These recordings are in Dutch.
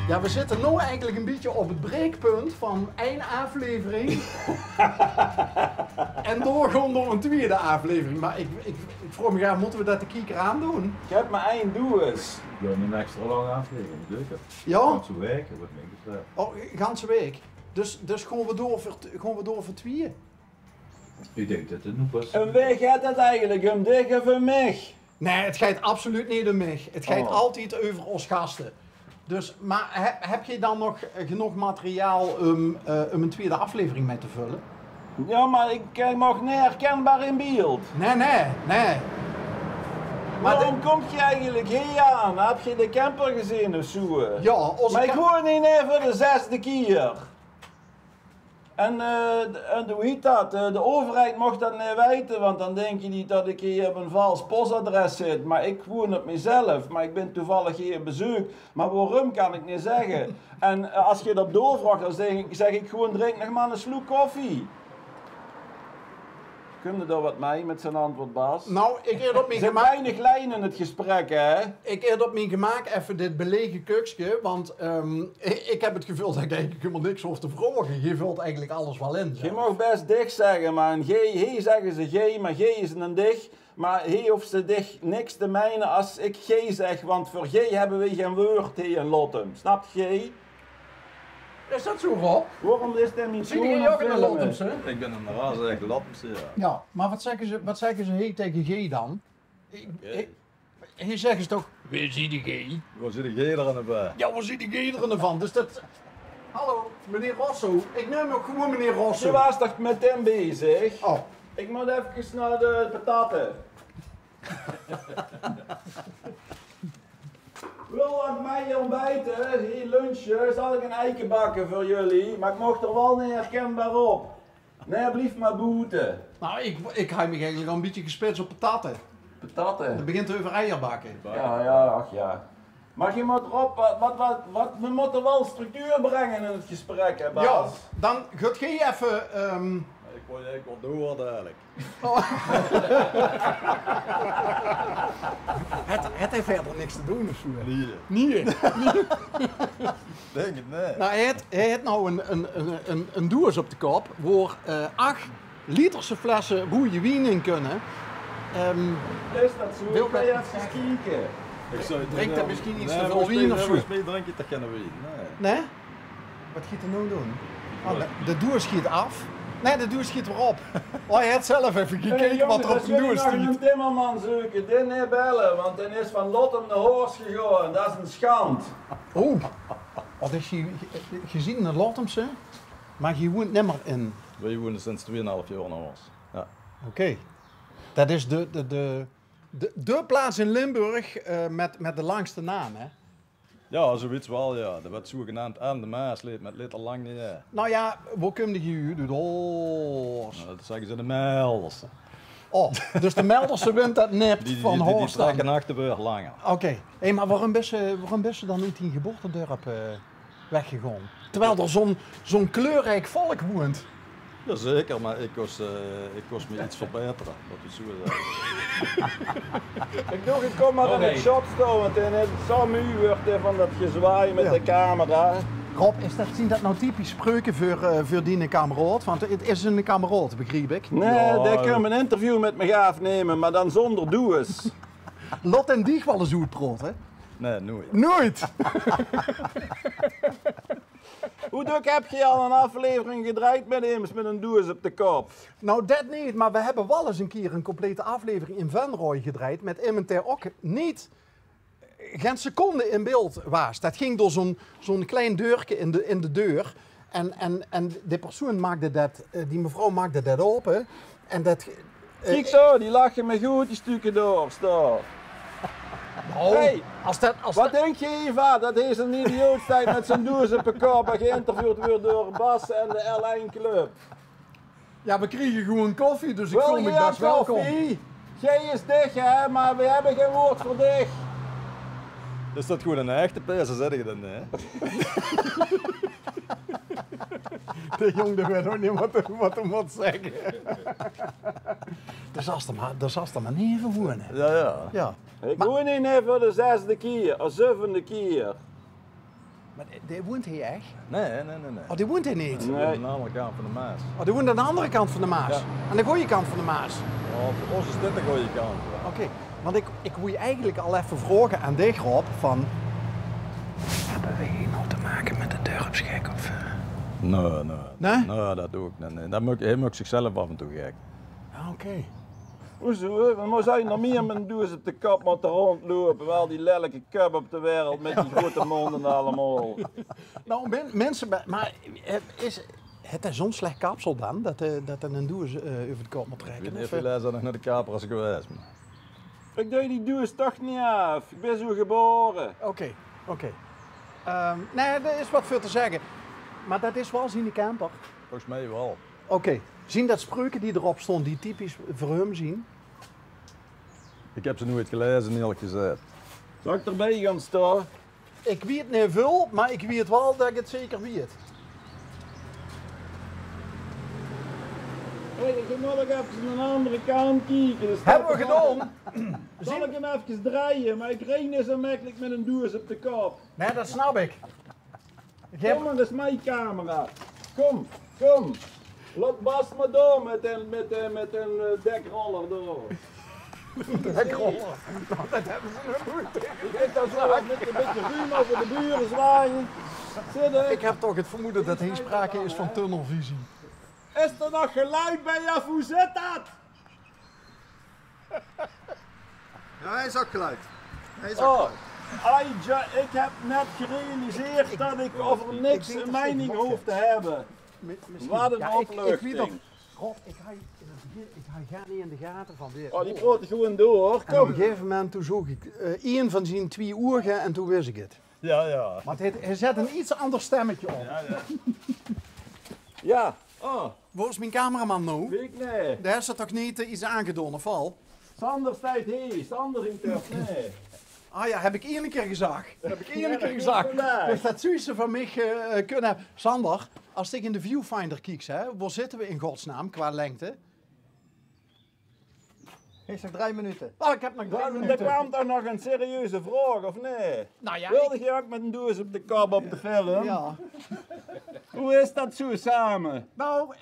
Ja, we zitten nu eigenlijk een beetje op het breekpunt van één aflevering. En doorgaan door een tweede aflevering. Maar ik vroeg me af, moeten we dat de kieker aandoen? Ik heb maar één doos. Ja, een extra lange aflevering, zeker. Ja? Dat zo werken, wordt mij betreft. Oh, ganse week. Dus gaan we door voor tweeën? Ik denk dat het nu pas... En wie gaat het eigenlijk? Om dich of om mij? Nee, het gaat absoluut niet om mij. Het gaat Oh. altijd over ons gasten. Dus, maar heb je dan nog genoeg materiaal om een tweede aflevering mee te vullen? Ja, maar ik mag niet herkenbaar in beeld. Nee. Maar Waarom kom je eigenlijk hier aan? Heb je de camper gezien of zo? ja, onze Maar ik woon hier net voor de 6e keer. En hoe heet dat? De overheid mocht dat niet weten, want dan denk je niet dat ik hier op een vals postadres zit. Maar ik woon op mezelf, maar ik ben toevallig hier op bezoek. Maar waarom kan ik niet zeggen. En als je dat doorvraagt, dan zeg ik gewoon drink nog maar een sloek koffie. Kun je daar wat mee met zijn antwoord, Bas? Nou, ik eer op Er mijn zijn gemak. weinig lijnen in het gesprek, hè? Ik eer op mijn gemak even dit belegen kuksje, want ik heb het gevoel dat ik eigenlijk helemaal niks hoef te vragen. Je vult eigenlijk alles wel in. Je mag best dich zeggen, maar een G, he zeggen ze G, maar G is een dich. Maar he hoeft ze dich niks te mijnen als ik G zeg, want voor G hebben we geen woord hier in Lottem. Snapt G? Is dat zo, Rob? Waarom is dat niet Zie je ook in de Lottemse? Ik ben een raar echt Lattense, ja. Ja, maar wat zeggen ze hey tegen G dan? Hier zeggen ze toch, wie zie de G? Waar zit ik hier aan bij? Ja, waar zie de G ervan? Dus dat... Hallo, meneer Rosso. Ik neem ook gewoon meneer Je Rosso. was toch met hem bezig? Oh, Ik moet even naar de pataten. Wil ik mij ontbijten, hier lunchen, zal ik een eiken bakken voor jullie, maar ik mocht er wel niet herkenbaar op. Nee, blijf maar boeten. nou, ik ga me eigenlijk al een beetje gespitst op pataten. Pataten? Het begint over eierbakken. Ja, ach ja. Maar je moet erop, we moeten wel structuur brengen in het gesprek, hè Bas? Ja, dan gaat G even... Ik word door dadelijk. Het heeft verder niks te doen of zo. Nee, Nee. denk het niet. Nou, hij heeft nou een doos op de kop waar 8 literse flessen goede wien in kunnen. Is dat zo? Wil Wil je dat- even kijken? Ik zou Drinkt hij misschien iets te veel wien of zo? Volgens mij drink je toch geen wien, nee. Nee? Wat gaat hij nou doen? Oh, de doos schiet af. Nee, de doos schiet weer op. Oh, hij heeft zelf even gekeken wat er op de doos Als jullie nog staat. een timmerman zoeken, dit niet bellen, want dan is van Lottem naar Horst gegaan. Dat is een schand. Oh, wat is je gezien in de Lottemse? Maar je woont niet meer in. Wij wonen sinds 2,5 jaar naar ons. Ja. Oké. Dat is de plaats in Limburg met de langste naam, hè? Ja, zoiets wel, ja. Dat werd zogenaamd aan de Maas, met liter lang niet. Ja. Nou ja, waar komt je uit? Horst. Nou, dat zeggen ze de melders. Oh, dus de Melderse wint dat nipt Die van Horst dan. trekken achterbeurt langer. Oké. Hé, maar waarom ben je dan uit die geboortedorp weggegaan? Terwijl er zo'n kleurrijk volk woont. Jazeker, maar ik kost me iets verbeteren. Dat is zo Ik dacht, ik kom maar in het shot staan, want in het samu wordt van dat gezwaai met Ja. de camera. Rob, zien dat nou typisch spreuken voor die kameraad? Want het is een kameraad, begreep ik. Nee, Ja, die kunnen een interview met me gaan afnemen, maar dan zonder does. Lot en Dieg wel eens uitpraat, hè? Nee, nooit. Nooit! Hoe dik heb je al een aflevering gedraaid met hem met een doos op de kop? Nou, dat niet, maar we hebben wel eens een keer een complete aflevering in Venrooy gedraaid met iemand ook niet geen seconde in beeld was. Dat ging door zo'n klein deurtje in de deur. En die persoon maakte dat, die mevrouw maakte dat open. En dat... Kijk zo, die lachen me goed, die stukken door, stop. Hey, wat denk je Eva, dat is een idioot staat met zijn doos op de kop en geïnterviewd wordt door Bas en de L1 Club. Ja, we kregen gewoon koffie, dus ik Wil voel je me een best welkom. koffie? Jij is dicht hè, maar we hebben geen woord voor dicht. Is dat gewoon een echte pers, zeg je dan, hè? De jongen weet ook niet wat hij moet zeggen. Dus als er maar niet even wonen. Ja, ja. Ja. Ik woon hier net voor de 6e keer, of 7e keer. Maar die woont hier echt? Nee. Oh, die woont hier niet? Die woont aan de andere kant van de Maas. Oh, die woont aan de andere kant van de Maas? Ja. Aan de goede kant van de Maas? Ja, voor ons is dit de goede kant. Ja. Oké, want ik wil je eigenlijk al even vragen aan dich, Rob, van... Hebben we hier nou te maken met de dorpsgek of... Nee? Nee? Dat doe ik niet. Nee. Dat hij maakt zichzelf af en toe gek. Ah, oké. Hoezo? Maar zou je nog meer met een doos op de kop moeten rondlopen? Wel die lelijke kub op de wereld met die grote monden allemaal. Nou, mensen... Maar is het zo'n slecht kapsel dan, dat een doos over de kop moet Ik trekken? weet niet Of, of je nog naar de kaper is geweest. Maar... Ik doe die doos toch niet af. Ik ben zo geboren. Oké. Nee, er is wat veel te zeggen. Maar dat is wel zien de camper. Volgens mij wel. Oké. Zien dat spreuken die erop stond, die typisch voor hem zien? Ik heb ze nooit gelezen, eerlijk gezegd. Zal ik erbij gaan staan? Ik weet niet veel, maar ik weet wel dat ik het zeker weet. Hey, ik moet nog even aan de andere kant kijken. Dus Hebben we gedaan? Zal ik hem even draaien, maar ik reed niet zo makkelijk met een doos op de kop. Nee, dat snap ik. Kom maar, dat is mijn camera. Kom. Laat Bas maar door met een dekroller door. Dekroller. Nou, dat hebben ze nog goed. Ik heb dan zo met een beetje ruim over de buren zwaaien. Zitten. Ik heb toch het vermoeden dat hier sprake is van tunnelvisie. Is er nog geluid bij je? Hoe zit dat? Ja, hij is ook geluid. Hij is ook Oh, geluid. ik heb net gerealiseerd dat ik over niks een mening hoef te hebben. Wat een opluchting. Rob, ik ga niet in de gaten van weer. Oh, die praat gewoon door. En op Kom. een gegeven moment toen zocht ik één van zijn 2 oren en toen wist ik het. Ja. Want hij zet een iets ander stemmetje op. Ja. Oh, Waar is mijn cameraman nou? weet ik niet. Daar is er toch niet iets aangedaan of al? Sander staat hier. Sander in terug. Nee. Ah ja, heb ik één keer gezag. Heb ik één Ja, keer dat gezag. komt vandaag. Dus dat zou ze van mij kunnen hebben. Sander, als ik in de viewfinder kijk, hè, waar zitten we in godsnaam qua lengte? Heeft nog 3 minuten. Oh, ik heb nog 3 Er minuten. kwam toch nog een serieuze vraag, of nee? Nou ja, Wilde je ook met een doos op de kop op de film? ja. Hoe is dat zo samen? Nou,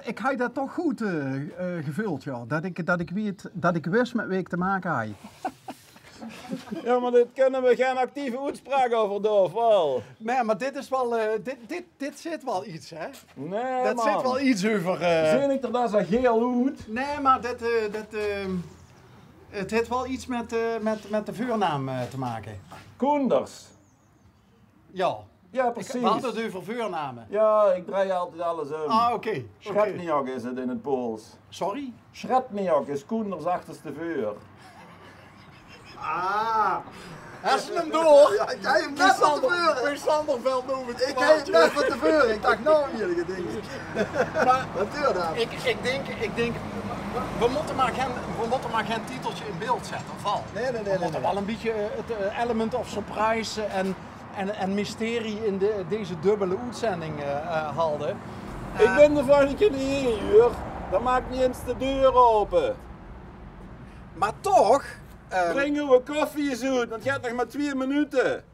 ik heb dat toch goed gevuld, ja. Dat ik weet, dat ik wist met wie ik te maken had. Ja, maar dit kunnen we geen actieve uitspraak over doen, of wel? Nee, maar dit is wel, dit zit wel iets, hè? Nee, Dat man. zit wel iets over. Zie ik er dat zo geel uit? Nee, maar het heeft wel iets met de voornaam te maken. Koenders. Ja. Ja, We precies. hadden het over voornamen. Ja, ik draai altijd alles om. Ah, oké. Schretniok is het in het Pools. Sorry? Schretniok is Koenders achterste vuur. Ah! Has je hem door? Ja, ik ga hem net van tevoren. Sander veld over het Ik ga hem net van tevoren. Ik dacht, nou, jullie dingen. Maar Natuurlijk. ik denk, we moeten maar geen titeltje in beeld zetten, of al? Nee. We moeten wel een beetje het element of surprise en mysterie in deze dubbele uitzending houden. Ik ben de volgende keer niet hier. Dan maakt niet eens de deur open. Maar toch... Breng uw koffie eens uit, want het gaat nog maar 2 minuten.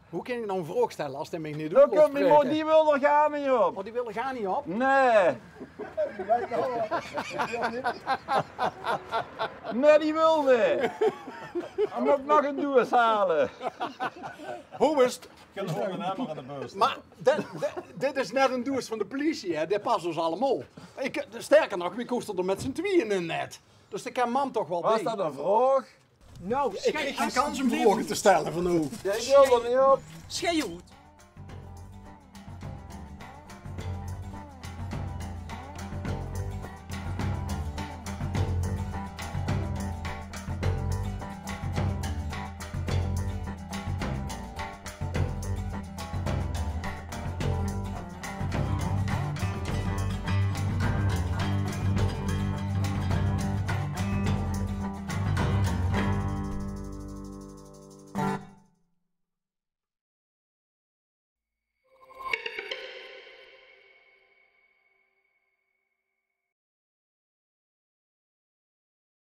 Hoe kan ik nou een vraag stellen als hij mij niet Dan doet? komt mijn moeder, die wil er gaan niet op. Oh, die willen gaan niet op. Nee. Nee, die wil niet. Dan moet ik nog een doos halen. Hoe is het? Ik kan gewoon een hamer aan de bus. Maar dit is net een doos van de politie, hè? Dit past ons allemaal. Sterker nog, wie koest er met z'n tweeën in net. Dus dat kan man toch wel Was bij. dat een vraag? Nou, ik kreeg geen kans om vragen te stellen van hoe. Ja, ik wil er niet op. Schei uit.